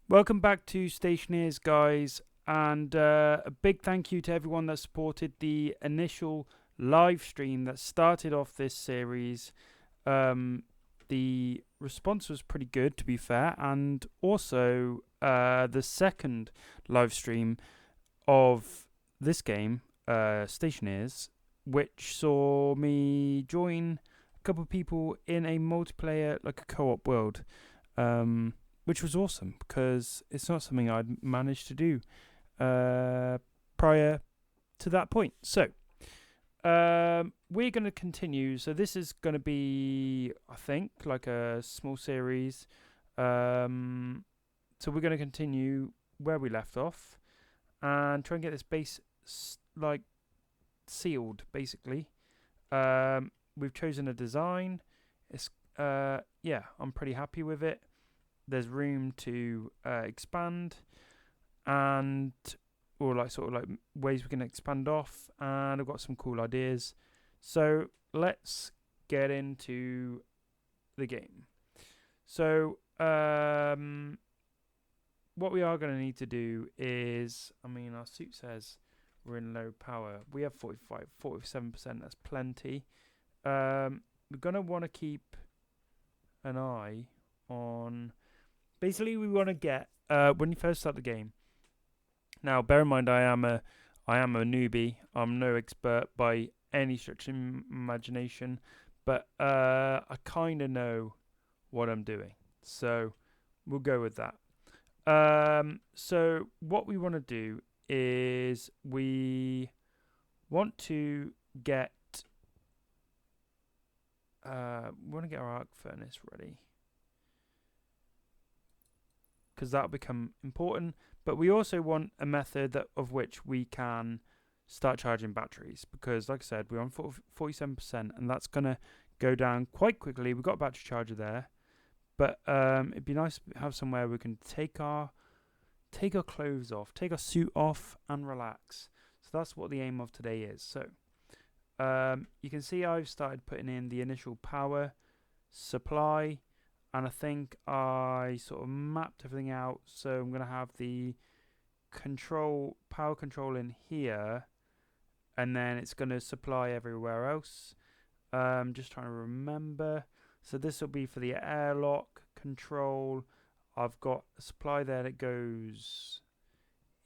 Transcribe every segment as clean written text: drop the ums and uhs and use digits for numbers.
Welcome back to Stationeers, guys, and a big thank you to everyone that supported the initial live stream that started off this series. The response was pretty good, to be fair, and also the second live stream of this game, Stationeers, which saw me join a couple of people in a multiplayer, like a co-op world. Which was awesome because it's not something I'd managed to do prior to that point. So we're going to continue. So this is going to be, I think, like a small series. So we're going to continue where we left off and try and get this base like sealed, basically. We've chosen a design. It's yeah, I'm pretty happy with it. There's room to expand and or like sort of like ways we can expand off, and I've got some cool ideas. So let's get into the game. So what we are going to need to do is, I mean, our suit says we're in low power. We have 47%. That's plenty. We're going to want to keep an eye on. Basically, we want to get when you first start the game. Now, bear in mind, I am a newbie. I'm no expert by any stretch of imagination, but I kind of know what I'm doing. So we'll go with that. So what we want to do is we want to get our arc furnace ready, because that'll become important. But we also want a method of which we can start charging batteries, because like I said, we're on 47%, and that's going to go down quite quickly. We've got a battery charger there, but it'd be nice to have somewhere we can take our clothes off, take our suit off, and relax. So that's what the aim of today is. So you can see I've started putting in the initial power supply, and I think I sort of mapped everything out. So I'm going to have the power control in here, and then it's going to supply everywhere else. Just trying to remember. So this will be for the airlock control. I've got a supply there that goes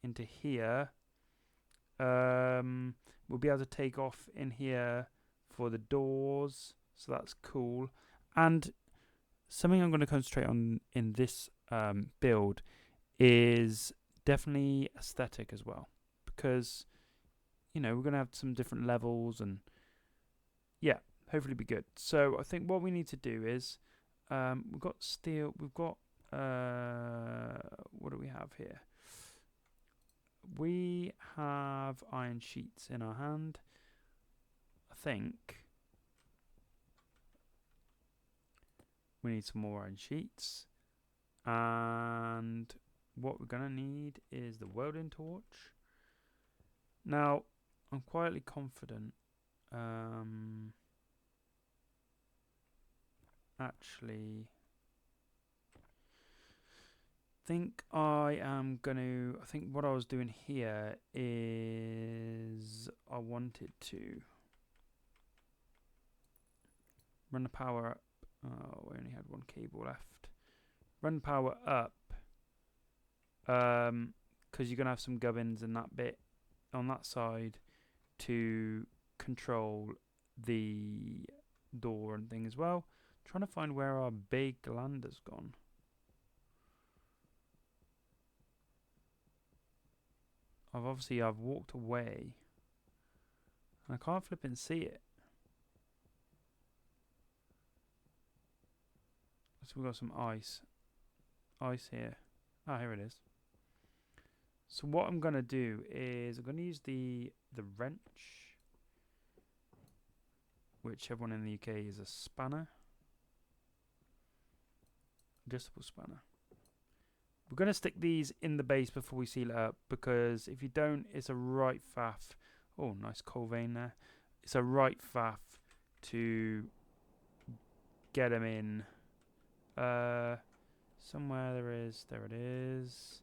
into here. We'll be able to take off in here for the doors, so that's cool. And something I'm going to concentrate on in this build is definitely aesthetic as well, because we're going to have some different levels, and yeah, hopefully be good. So I think what we need to do is we've got steel, we've got what do we have here? We have iron sheets in our hand. I think we need some more iron sheets, and what we're going to need is the welding torch. Now, I'm quietly confident. Actually, think I think what I was doing here is I wanted to run the power up. Oh, we only had one cable left. Run power up, because you're going to have some gubbins in that bit on that side to control the door and thing as well. Trying to find where our big lander's gone. I've walked away. I can't flip and see it. So we've got some ice. Ice here. Ah, here it is. So what I'm going to do is I'm going to use the wrench, which everyone in the UK is a spanner. Adjustable spanner. We're going to stick these in the base before we seal it up, because if you don't, it's a right faff. Oh, nice coal vein there. It's a right faff to get them in. Somewhere there is. There it is.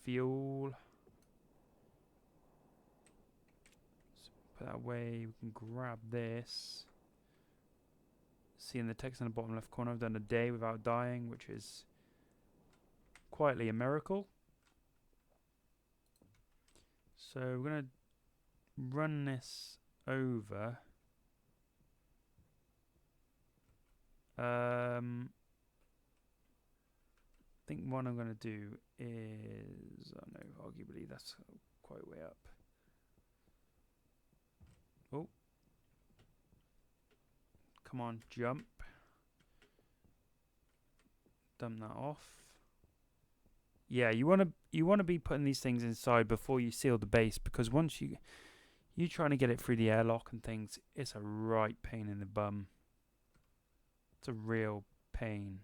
Fuel. So put that away. We can grab this. See in the text in the bottom left corner, I've done a day without dying, which is quietly a miracle. So we're going to run this over. I think what I'm going to do is, oh no, arguably that's quite way up. Oh, come on, jump. Dump that off. Yeah, you want to be putting these things inside before you seal the base, because once you trying to get it through the airlock and things, it's a right pain in the bum. It's a real pain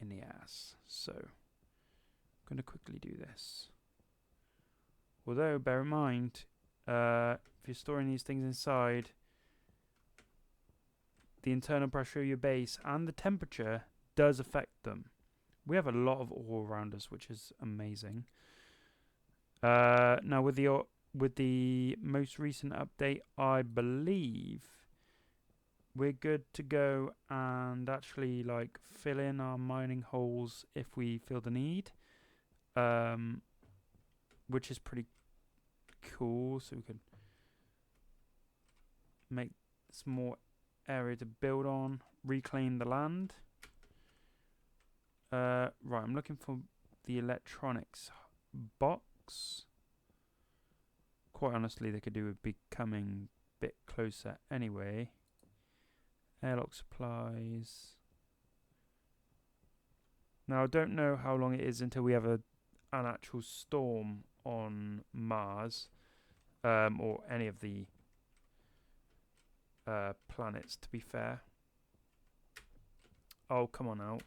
in the ass. So I'm going to quickly do this. Although, bear in mind, if you're storing these things inside, the internal pressure of your base and the temperature does affect them. We have a lot of ore around us, which is amazing. Now with the most recent update, I believe we're good to go and actually like fill in our mining holes if we feel the need, which is pretty cool. So we can make some more area to build on, reclaim the land. Right, I'm looking for the electronics box. Quite honestly, they could do with becoming a bit closer anyway. Airlock supplies. Now, I don't know how long it is until we have an actual storm on Mars, or any of the planets, to be fair. Oh, come on now.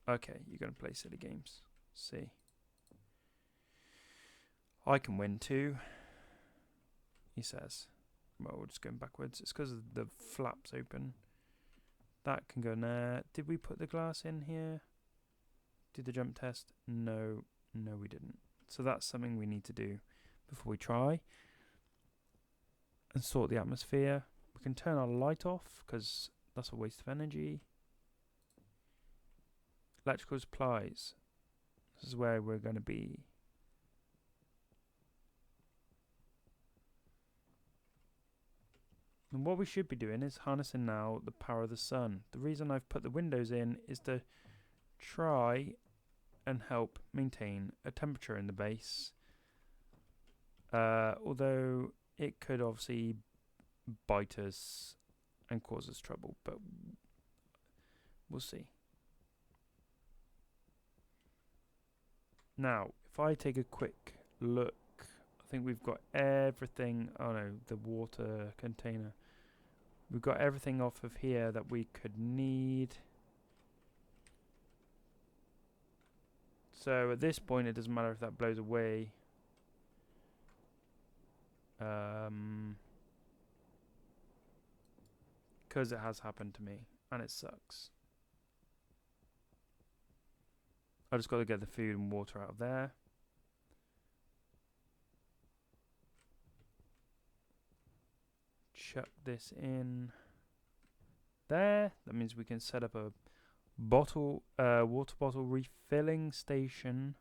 Okay, you're going to play silly games. See. I can win too, he says. Well, we're just going backwards. It's because the flap's open. That can go in there. Did we put the glass in here? Did the jump test? No. No, we didn't. So that's something we need to do before we try. And sort the atmosphere. We can turn our light off because that's a waste of energy. Electrical supplies. This is where we're going to be. And what we should be doing is harnessing now the power of the sun. The reason I've put the windows in is to try and help maintain a temperature in the base. Although it could obviously bite us and cause us trouble, but we'll see. Now, if I take a quick look, I think we've got everything. Oh no, the water container. We've got everything off of here that we could need. So at this point, it doesn't matter if that blows away. Because it has happened to me, and it sucks. I just got to get the food and water out of there. Chuck this in there. That means we can set up a water bottle refilling station.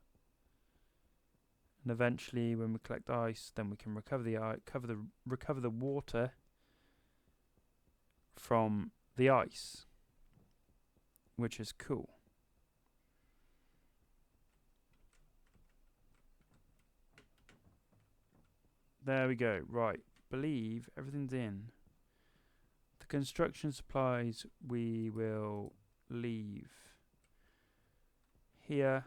And eventually, when we collect ice, then we can recover the water from the ice, which is cool. There we go. Right. Believe everything's in. The construction supplies we will leave here.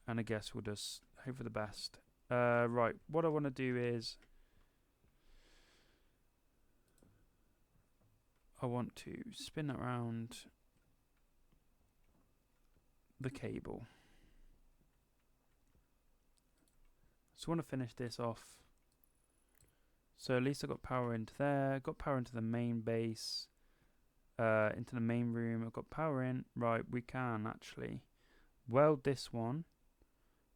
And I guess we'll just hope for the best. Right. What I want to do is I want to spin around the cable. So I want to finish this off So at least I got power into there. Got power into the main base. Into the main room. I've got power in. Right, we can actually weld this one.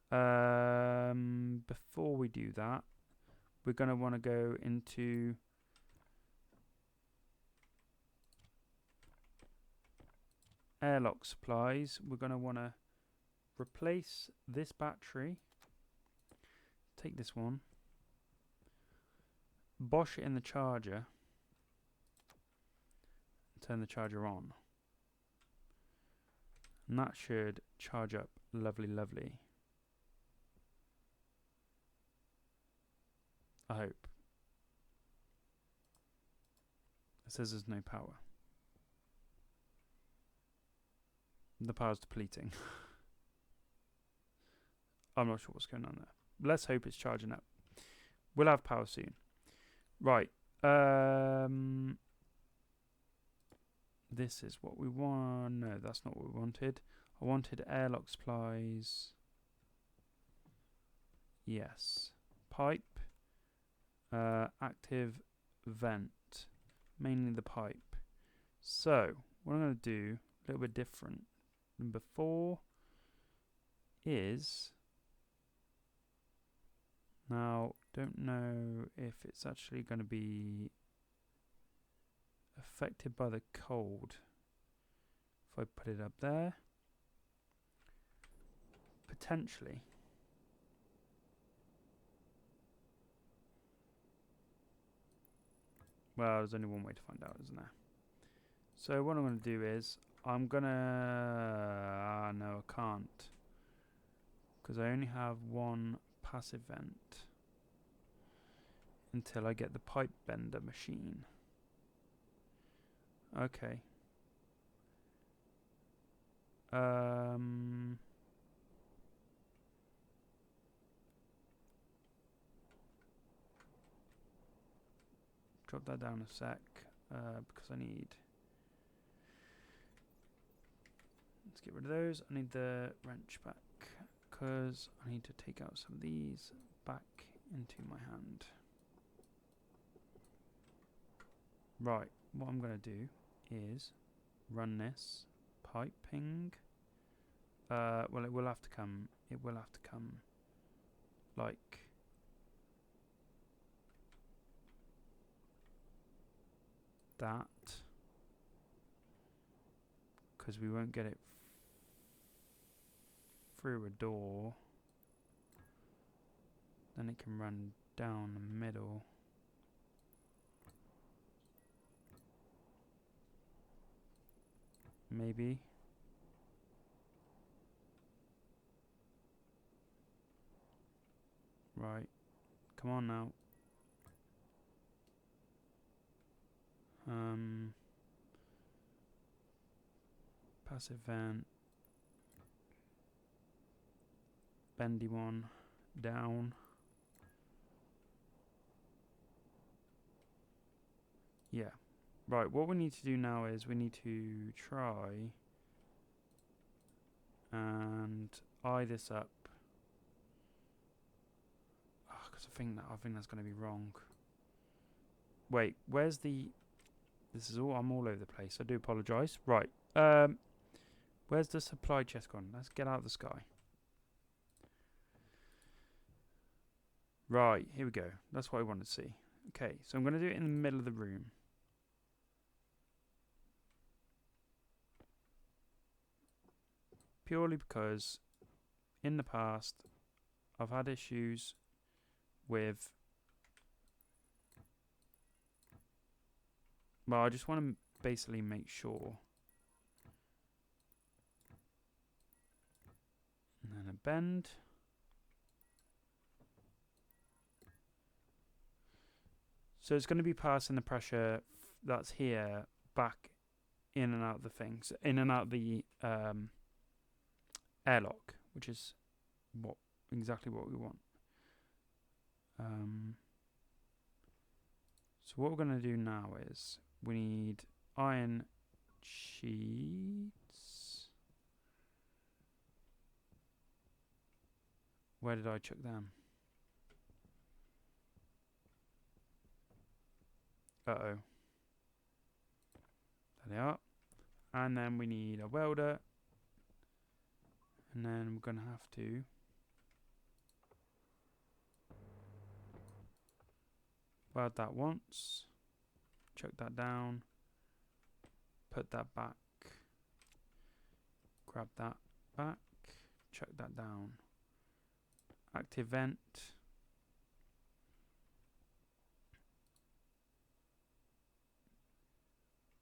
Before we do that, we're going to want to go into airlock supplies. We're going to want to replace this battery. Take this one. Bosh it in the charger. Turn the charger on. And that should charge up lovely, lovely. I hope. It says there's no power. The power's depleting. I'm not sure what's going on there. Let's hope it's charging up. We'll have power soon. Right. This is what we want. No, that's not what we wanted. I wanted airlock supplies. Yes. Pipe. Active vent. Mainly the pipe. So, what I'm going to do, a little bit different than before, is... Now, don't know if it's actually going to be affected by the cold. If I put it up there. Potentially. Well, there's only one way to find out, isn't there? So what I'm going to do is, I'm going to... no, I can't. Because I only have one passive vent. Until I get the pipe bender machine. Okay. Drop that down a sec, because I need... Let's get rid of those. I need the wrench back, because I need to take out some of these back into my hand. Right, what I'm going to do is run this piping. Well, it will have to come like that, because we won't get it through a door. Then it can run down the middle. Maybe. Right. Come on now. Passive vent. Bendy one. Down. Yeah. Right, what we need to do now is we need to try and eye this up. Because I think that's going to be wrong. Wait, where's the... This is all... I'm all over the place. I do apologise. Right. Where's the supply chest gone? Let's get out of the sky. Right, here we go. That's what I wanted to see. Okay, so I'm going to do it in the middle of the room. Purely because in the past I've had issues with... Well, I just want to basically make sure. And then a bend. So it's going to be passing the pressure that's here back in and out of the things, in and out of the airlock, which is exactly what we want. So what we're going to do now is we need iron sheets. Where did I chuck them? There they are. And then we need a welder. And then we're going to have to weld that once. Chuck that down. Put that back. Grab that back. Chuck that down. Active vent.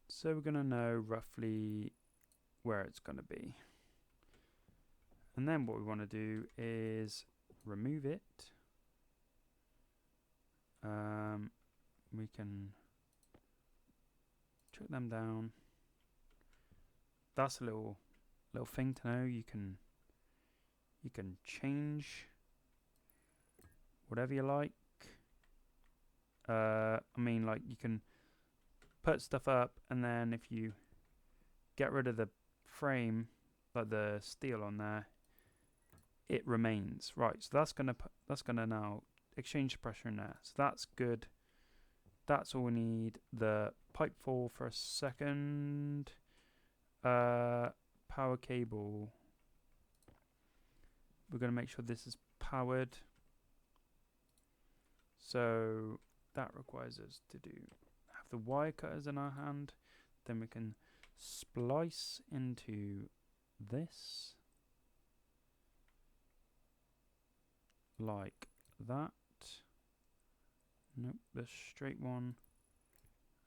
So we're going to know roughly where it's going to be. And then what we want to do is remove it. We can chuck them down. That's a little thing to know. You can change whatever you like. I mean, like, you can put stuff up, and then if you get rid of the frame, like the steel on there, it remains. Right, so that's gonna now exchange the pressure in there. So that's good. That's all we need. The pipe fall for a second. Power cable. We're going to make sure this is powered. So that requires us to have the wire cutters in our hand. Then we can splice into this like that. Nope, the straight one.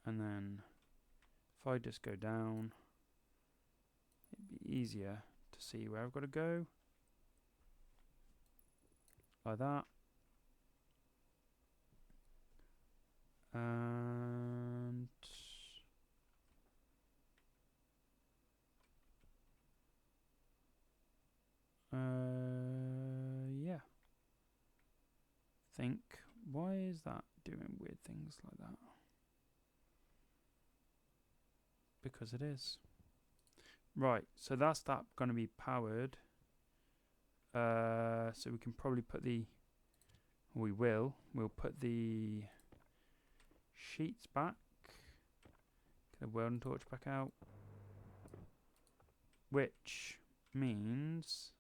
And then if I just go down, it'd be easier to see where I've got to go. Like that. And yeah. Think, why is that doing weird things like that? Because it is. Right, so that's that going to be powered. So we can probably put we'll put the sheets back. Get a welding torch back out. Which means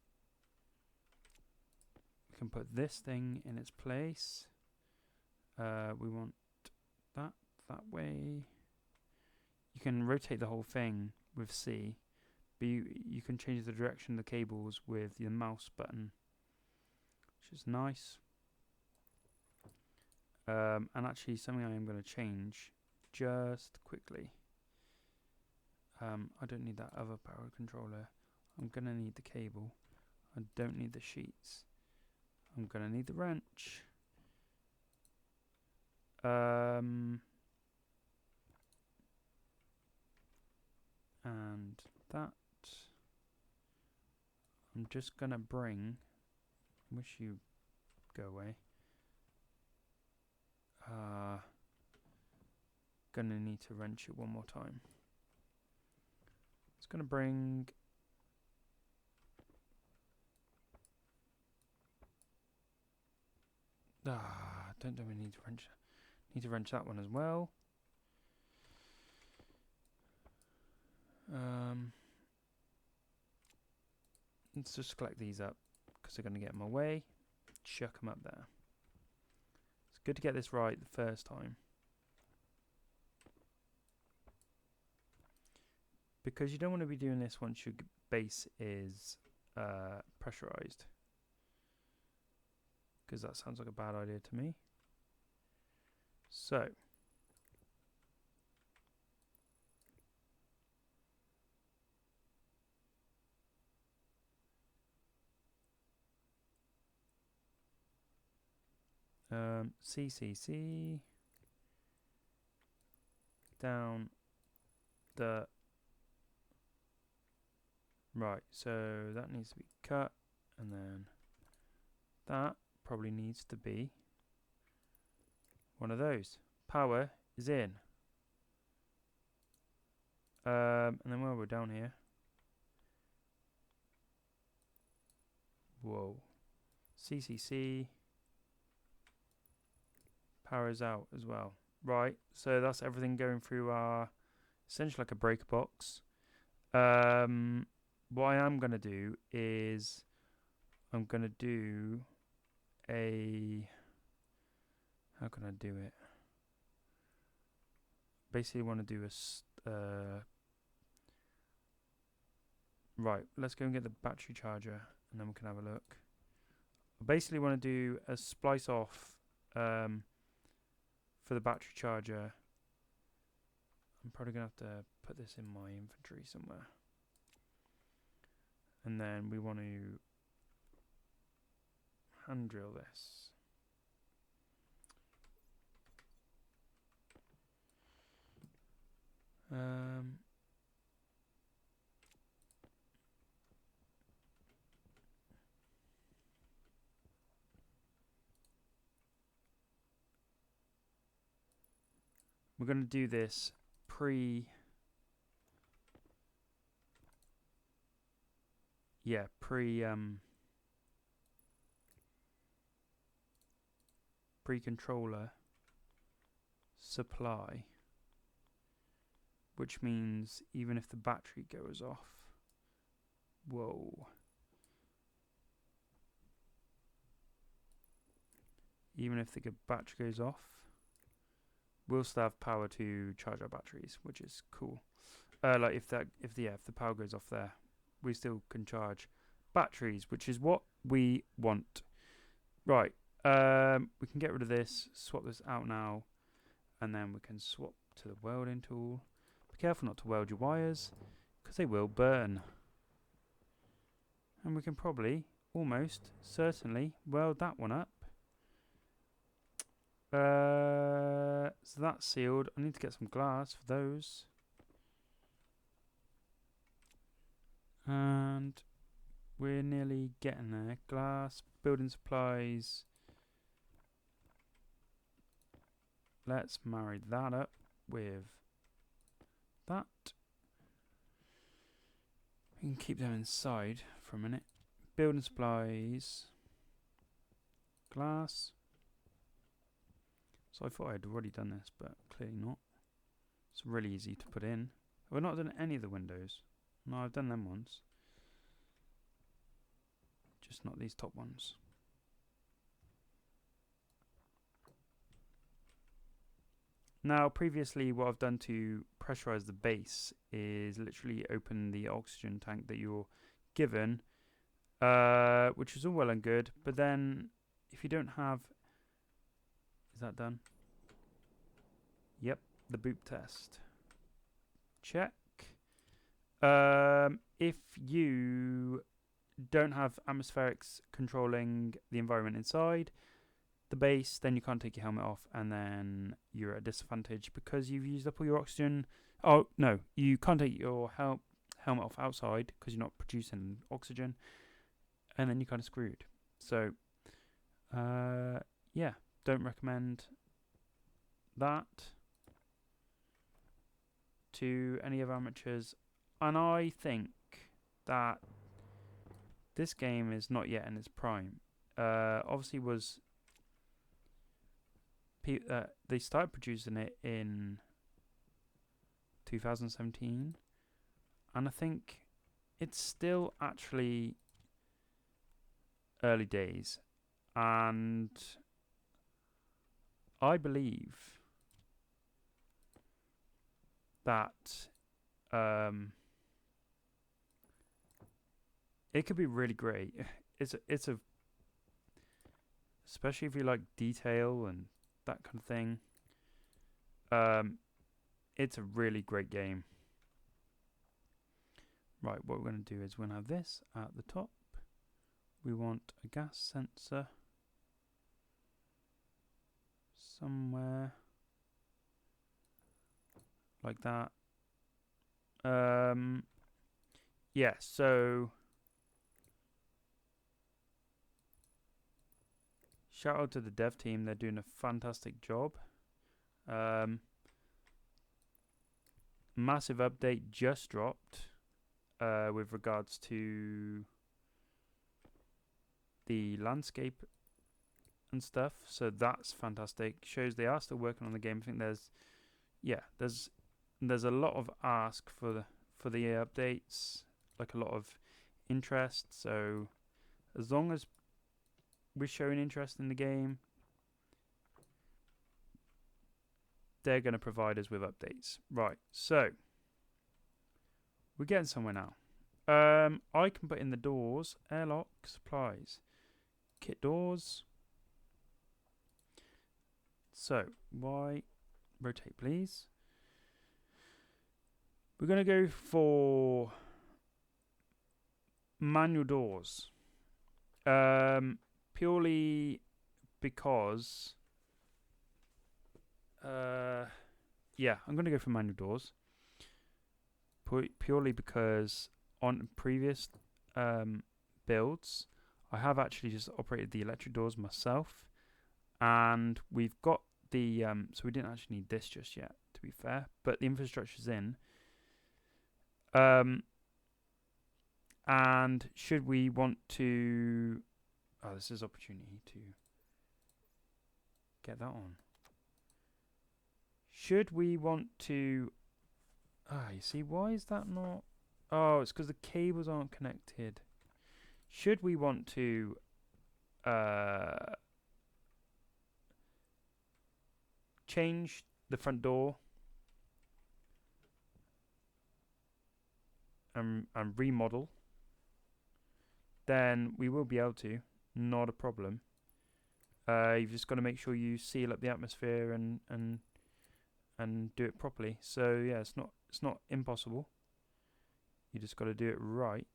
we can put this thing in its place. We want that way. You can rotate the whole thing with C, but you can change the direction of the cables with your mouse button, which is nice. And actually something I am going to change just quickly. I don't need that other power controller. I'm going to need the cable. I don't need the sheets. I'm going to need the wrench. And that. I'm just going to bring. Wish you go away. Gonna need to wrench it one more time. It's gonna bring don't we need to wrench that one as well. Let's just collect these up because they're gonna get in my way. Chuck them up there. It's good to get this right the first time, because you don't want to be doing this once your base is pressurized, because that sounds like a bad idea to me. So CCC down the right, so that needs to be cut, and then that probably needs to be one of those. Power is in. And then while we're down here, whoa, CCC, power is out as well. Right, so that's everything going through our essentially like a breaker box. What I am gonna do is I'm gonna do a how can I do it? Basically, want to do a right. Let's go and get the battery charger, and then we can have a look. I basically want to do a splice off for the battery charger. I'm probably gonna have to put this in my inventory somewhere, and then we want to hand drill this. We're going to do this pre controller supply, which means even if the battery goes off, even if the battery goes off, we'll still have power to charge our batteries, which is cool. Like if the power goes off there, we still can charge batteries, which is what we want. Right. We can get rid of this, swap this out now, and then we can swap to the welding tool. Be careful not to weld your wires, because they will burn. And we can probably, almost certainly, weld that one up. So that's sealed. I need to get some glass for those. And we're nearly getting there. Glass, building supplies. Let's marry that up with that. We can keep them inside for a minute. Building supplies. Glass. So I thought I'd already done this, but clearly not. It's really easy to put in. I've not done any of the windows. No, I've done them once. Just not these top ones. Now, previously, what I've done to pressurize the base is literally open the oxygen tank that you're given, which is all well and good. But then, if you don't have... Is that done? Yep, the boop test. Check. If you don't have atmospherics controlling the environment inside the base, then you can't take your helmet off, and then you're at a disadvantage because you've used up all your oxygen. Oh, no, you can't take your helmet off outside because you're not producing oxygen, and then you're kind of screwed. So, yeah, don't recommend that to any of our amateurs. And I think that this game is not yet in its prime. Obviously, they started producing it in 2017, and I think it's still actually early days. And I believe that it could be really great. It's a especially if you like detail and that kind of thing. It's a really great game. Right, what we're going to do is we're going to have this at the top. We want a gas sensor somewhere like that. Yeah, so shout out to the dev team. They're doing a fantastic job. Massive update just dropped with regards to the landscape and stuff. So that's fantastic. Shows they are still working on the game. I think there's a lot of ask for the updates, like a lot of interest. So as long as we're showing interest in the game, they're going to provide us with updates. Right, so we're getting somewhere now. I can put in the doors, airlock, supplies, kit doors. So, rotate please. We're going to go for manual doors. Purely because, yeah, I'm going to go for manual doors. Purely because on previous builds, I have actually just operated the electric doors myself, and we've got the so we didn't actually need this just yet, to be fair, but the infrastructure's in. And should we want to, this is opportunity to get that on. Should we want to, you see, why is that not? Oh, it's because the cables aren't connected. Should we want to change the front door and remodel, then we will be able to, not a problem. You've just got to make sure you seal up the atmosphere and do it properly. So yeah, it's not impossible. You just got to do it right.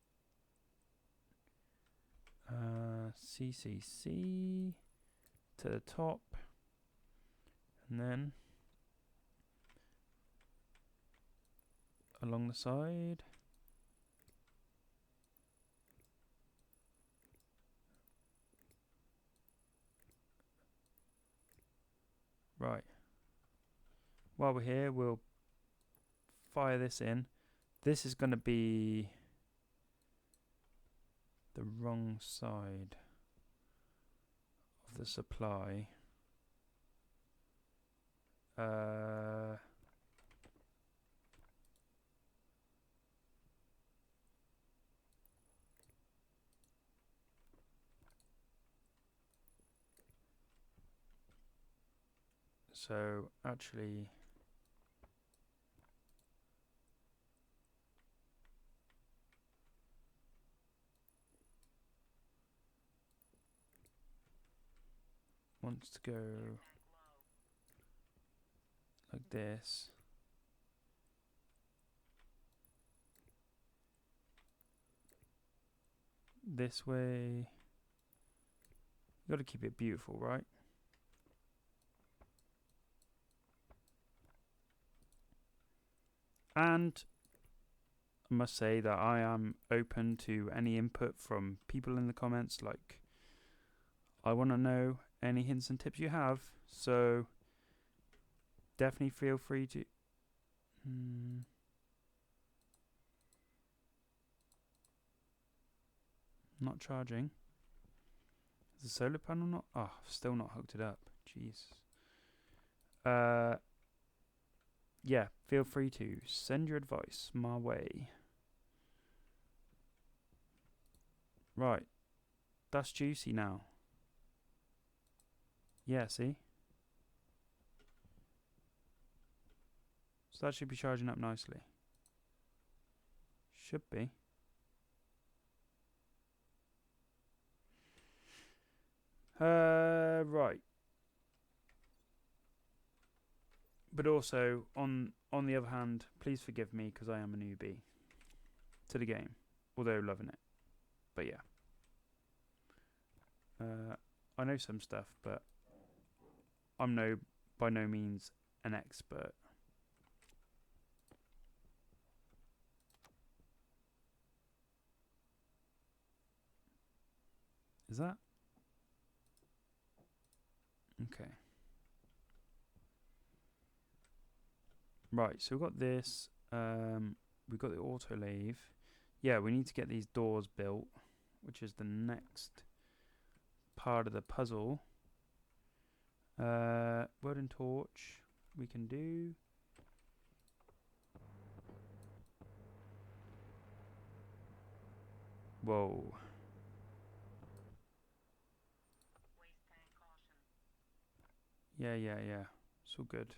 CCC to the top, and then along the side. Right. While we're here, we'll fire this in. This is going to be the wrong side of the supply. So actually, wants to go like this. This way. You got to keep it beautiful, right? And I must say that I am open to any input from people in the comments. Like, I want to know any hints and tips you have. So definitely feel free to. Not charging. Is the solar panel not? Oh, still not hooked it up. Jeez. Yeah, feel free to send your advice my way. Right. That's juicy now. Yeah, see? So that should be charging up nicely. Should be. Right. But also, on the other hand, please forgive me because I am a newbie to the game, although loving it. But yeah. I know some stuff, but I'm by no means an expert. Is that? Okay. Right, so we've got this. We've got the autolave. Yeah, we need to get these doors built, which is the next part of the puzzle. Welding torch we can do. Whoa. Yeah, yeah, yeah. It's all good.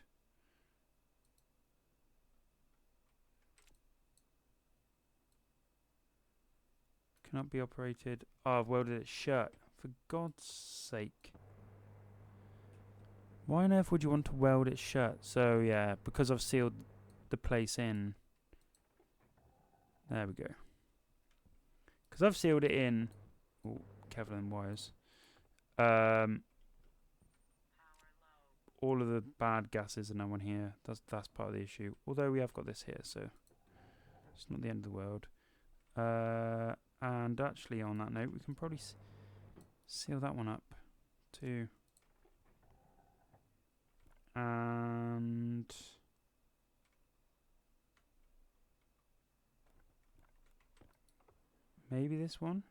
Cannot be operated. Oh, I've welded it shut. For God's sake. Why on earth would you want to weld it shut? So, yeah, because I've sealed the place in. There we go. Because I've sealed it in. Oh, Kevlar wires. All of the bad gases are now on here. That's part of the issue. Although we have got this here, so it's not the end of the world. And actually, on that note, we can probably seal that one up too. And maybe this one.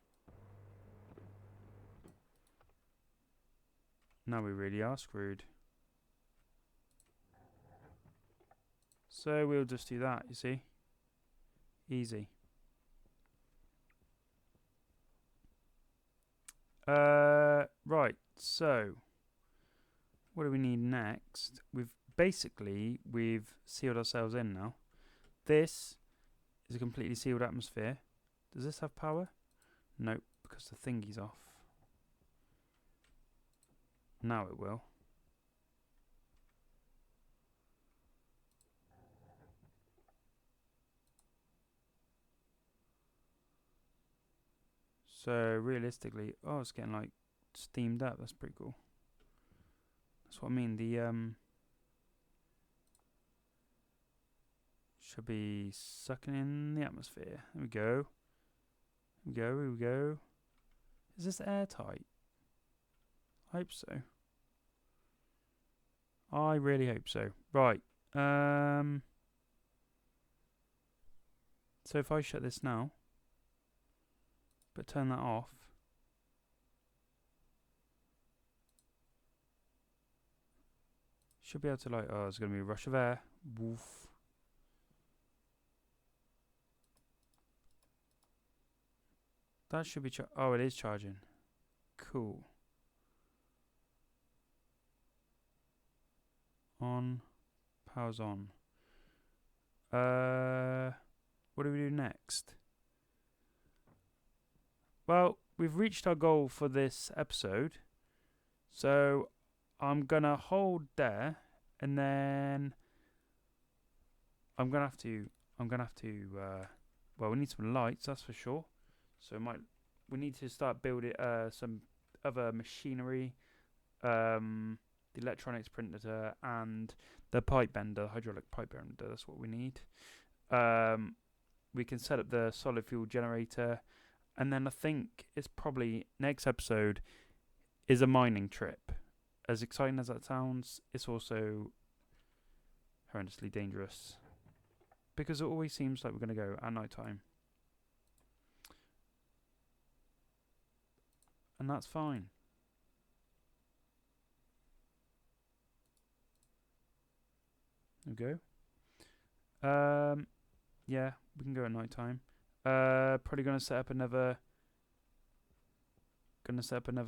Now we really are screwed. So we'll just do that, you see. Easy. Right, so what do we need next? We've sealed ourselves in now. This is a completely sealed atmosphere. Does this have power? Nope, because the thingy's off. Now it will. So realistically, oh, it's getting like steamed up. That's pretty cool. That's what I mean. The should be sucking in the atmosphere. There we go. Here we go. Here we go. Is this airtight? I hope so. I really hope so. Right. So if I shut this now, but turn that off. Should be able to like, oh, there's going to be a rush of air. Woof. That should be, oh, it is charging. Cool. On. Power's on. What do we do next? Well, we've reached our goal for this episode. So I'm gonna hold there, and then I'm gonna have to. Well, we need some lights, that's for sure. So we need to start building some other machinery, the electronics printer, and the pipe bender, hydraulic pipe bender. That's what we need. We can set up the solid fuel generator. And then I think it's probably next episode is a mining trip. As exciting as that sounds, it's also horrendously dangerous. Because it always seems like we're going to go at night time. And that's fine. There we go. Yeah, we can go at night time. Probably going to set up another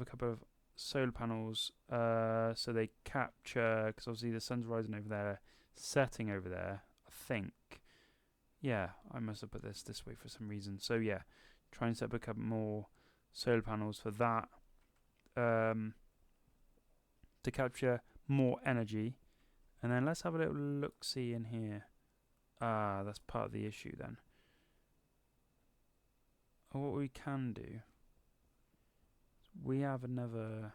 couple of solar panels so they capture, because obviously the sun's rising over there, setting over there, I think. Yeah, I must have put this way for some reason. So yeah, try and set up a couple more solar panels for that, to capture more energy. And then let's have a little look-see in here. Ah, that's part of the issue then. What we can do, we have another.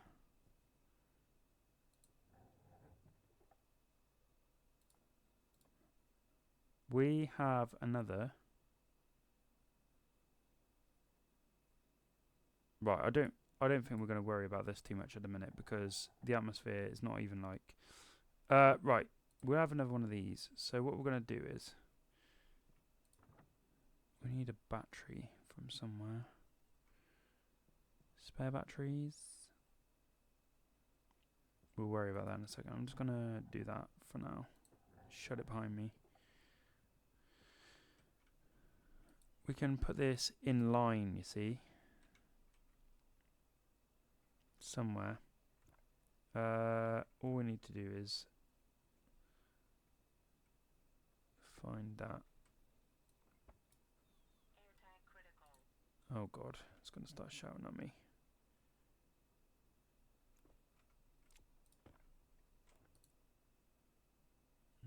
Right, I don't think we're going to worry about this too much at the minute because the atmosphere is not even like. Right, we'll have another one of these. So what we're going to do is we need a battery from somewhere. Spare batteries. We'll worry about that in a second. I'm just going to do that for now. Shut it behind me. We can put this in line, you see. Somewhere. All we need to do is find that. Oh god, it's going to start shouting at me.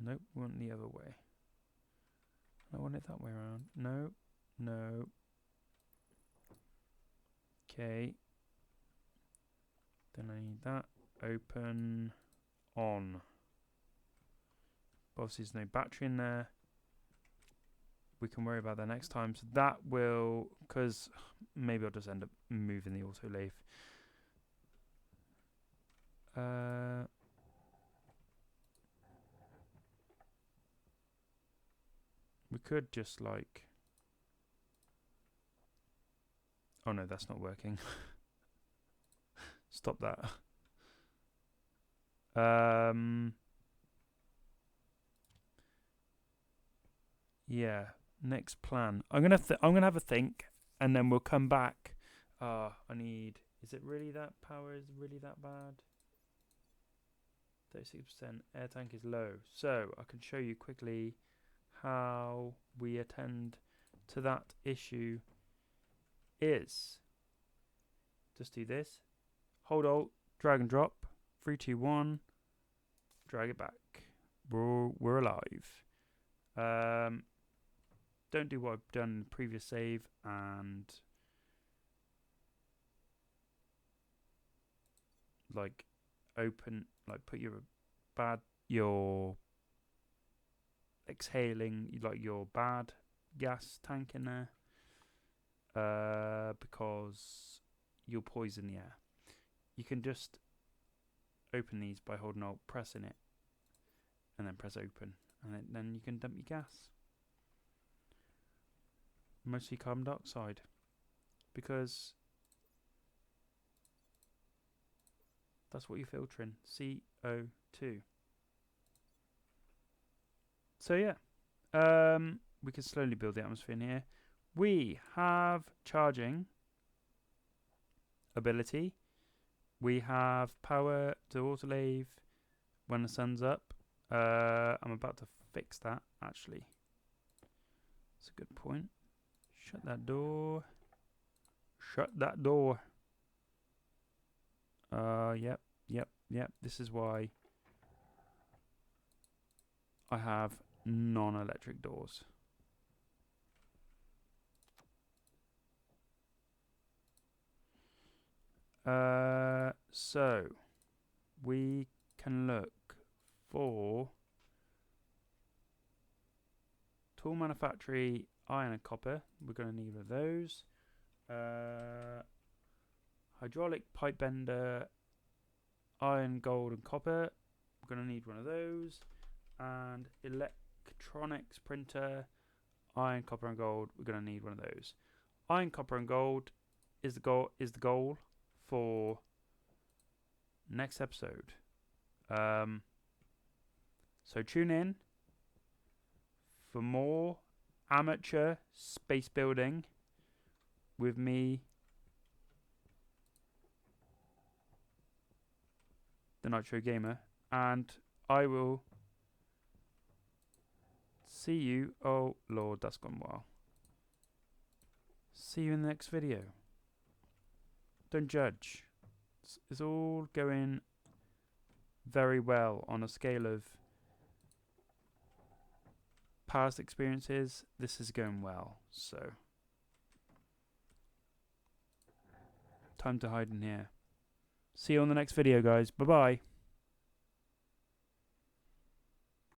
Nope, we want the other way. I want it that way around. No, no. Okay. Then I need that. Open. On. Obviously there's no battery in there. We can worry about that next time. So that will, because maybe I'll just end up moving the auto lathe. We could just like, oh no, that's not working. Stop that. Yeah. Next plan. I'm gonna have a think, and then we'll come back. I need. Is it really that power? Is really that bad? 36%. Air tank is low, so I can show you quickly how we attend to that issue. Is just do this. Hold Alt, drag and drop. 3, 2, 1. Drag it back. We're alive. Don't do what I've done in the previous save and like open, like put your exhaling, like your bad gas tank in there, because you'll poison the air. You can just open these by holding Alt, pressing it, and then press open, and then you can dump your gas. Mostly carbon dioxide, because that's what you're filtering, CO2. So yeah, we can slowly build the atmosphere in here. We have charging ability. We have power to autolave when the sun's up. I'm about to fix that, actually. That's a good point. Shut that door. Shut that door. Yep. This is why I have non-electric doors. So we can look for tool manufactory, iron and copper. We're going to need one of those. Hydraulic pipe bender, iron, gold and copper. We're going to need one of those. And electronics printer, iron, copper and gold. We're going to need one of those. Iron, copper and gold is the goal for next episode. So tune in for more amateur space building with me, the Nitro Gamer, and I will see you. Oh Lord, that's gone well. See you in the next video. Don't judge. It's all going very well on a scale of past experiences. This is going well, so time to hide in here. See you on the next video, guys. Bye bye.